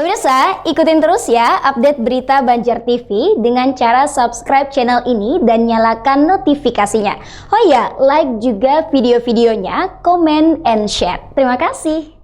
Pemirsa, ikutin terus ya update berita Banjar TV dengan cara subscribe channel ini dan nyalakan notifikasinya. Oh ya, like juga video-videonya, comment and share. Terima kasih.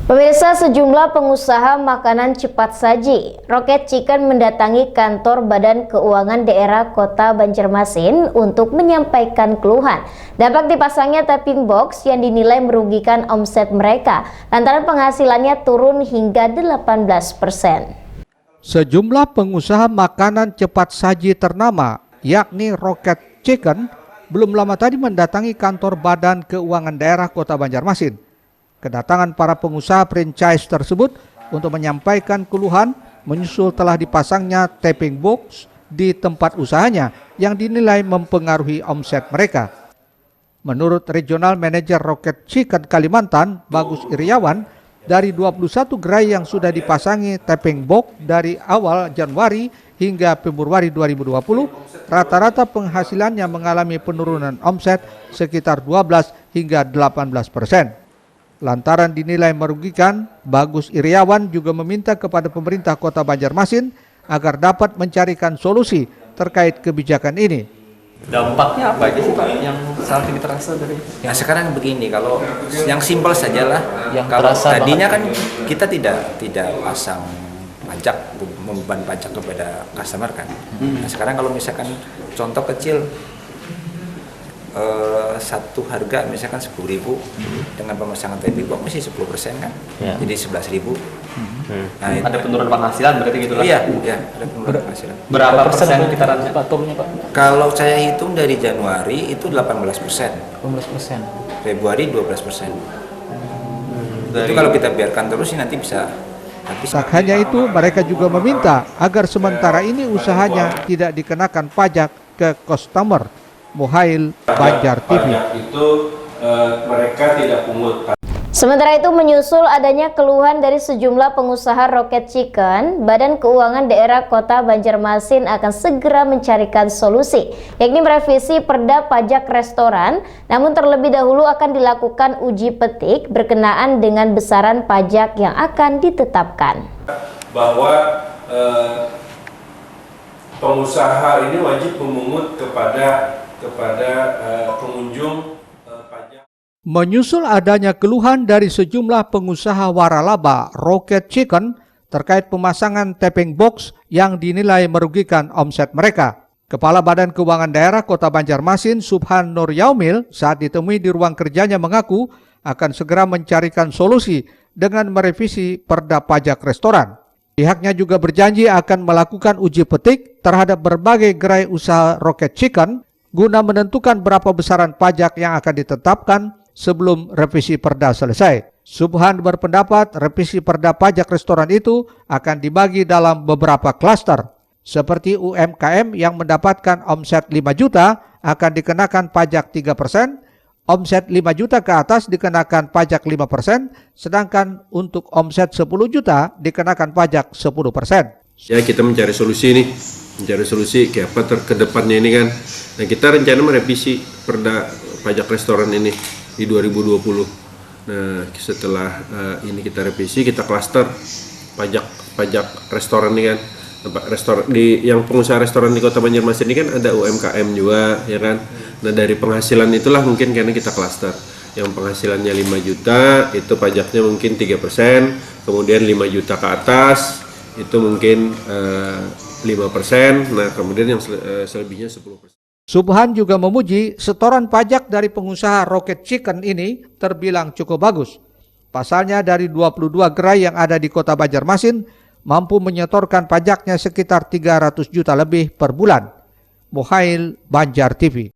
Pemirsa, sejumlah pengusaha makanan cepat saji Rocket Chicken mendatangi kantor Badan Keuangan Daerah Kota Banjarmasin untuk menyampaikan keluhan dampak dipasangnya taping box yang dinilai merugikan omset mereka lantaran penghasilannya turun hingga 18%. Sejumlah pengusaha makanan cepat saji ternama yakni Rocket Chicken belum lama tadi mendatangi kantor Badan Keuangan Daerah Kota Banjarmasin. Kedatangan para pengusaha franchise tersebut untuk menyampaikan keluhan menyusul telah dipasangnya taping box di tempat usahanya yang dinilai mempengaruhi omset mereka. Menurut Regional Manager Rocket Chicken Kalimantan, Bagus Iriawan, dari 21 gerai yang sudah dipasangi taping box dari awal Januari hingga Februari 2020, rata-rata penghasilannya mengalami penurunan omset sekitar 12 hingga 18%. Lantaran dinilai merugikan, Bagus Iriawan juga meminta kepada pemerintah Kota Banjarmasin agar dapat mencarikan solusi terkait kebijakan ini. Dampaknya apa aja sih Pak yang saat ini terasa dari? Nah sekarang begini, kalau yang simpel sajalah, Yang kalau tadinya banget. kan kita tidak pasang pajak, membeban pajak kepada customer kan. Nah sekarang kalau misalkan contoh kecil, satu harga misalkan 10.000 dengan pemasangan taping box masih 10% kan, Ya. jadi 11.000. Nah, Ada penurunan penghasilan berarti gitu lah? Iya, ada penurunan penghasilan. Berapa persen kisarannya Pak turunnya Pak? Kalau saya hitung dari Januari itu 18%, 18%. Februari 12%. Itu kalau kita biarkan terus sih nanti bisa habis. Tak hanya itu, mereka juga meminta agar sementara ini usahanya tidak dikenakan pajak ke customer. Muhail, Banjar TV. Itu mereka tidak pungut. Sementara itu, menyusul adanya keluhan dari sejumlah pengusaha Rocket Chicken, Badan Keuangan Daerah Kota Banjarmasin akan segera mencarikan solusi, yakni merevisi Perda Pajak Restoran, namun terlebih dahulu akan dilakukan uji petik berkenaan dengan besaran pajak yang akan ditetapkan. Bahwa pengusaha ini wajib memungut kepada pengunjung pajak. Menyusul adanya keluhan dari sejumlah pengusaha waralaba Rocket Chicken terkait pemasangan taping box yang dinilai merugikan omset mereka. Kepala Badan Keuangan Daerah Kota Banjarmasin, Subhan Nur Yaumil, saat ditemui di ruang kerjanya mengaku akan segera mencarikan solusi dengan merevisi Perda Pajak Restoran. Pihaknya juga berjanji akan melakukan uji petik terhadap berbagai gerai usaha Rocket Chicken guna menentukan berapa besaran pajak yang akan ditetapkan sebelum revisi Perda selesai. Subhan berpendapat revisi Perda Pajak Restoran itu akan dibagi dalam beberapa klaster. Seperti UMKM yang mendapatkan omset 5 juta akan dikenakan pajak 3%, omset 5 juta ke atas dikenakan pajak 5%, sedangkan untuk omset 10 juta dikenakan pajak 10%. Ya, kita mencari solusi nih, kayak apa ke depannya ini kan. Nah, kita rencana merevisi Perda Pajak Restoran ini di 2020. Nah, setelah ini kita revisi, kita klaster pajak restoran ini kan. Restoran di yang pengusaha restoran di Kota Banjarmasin ini kan ada UMKM juga ya kan. Nah, dari penghasilan itulah mungkin karena kita klaster. Yang penghasilannya 5 juta itu pajaknya mungkin 3%, kemudian 5 juta ke atas itu mungkin 5%, nah kemudian yang selebihnya 10%. Subhan juga memuji setoran pajak dari pengusaha Rocket Chicken ini terbilang cukup bagus. Pasalnya dari 22 gerai yang ada di Kota Banjarmasin mampu menyetorkan pajaknya sekitar 300 juta lebih per bulan. Muhail, Banjar TV.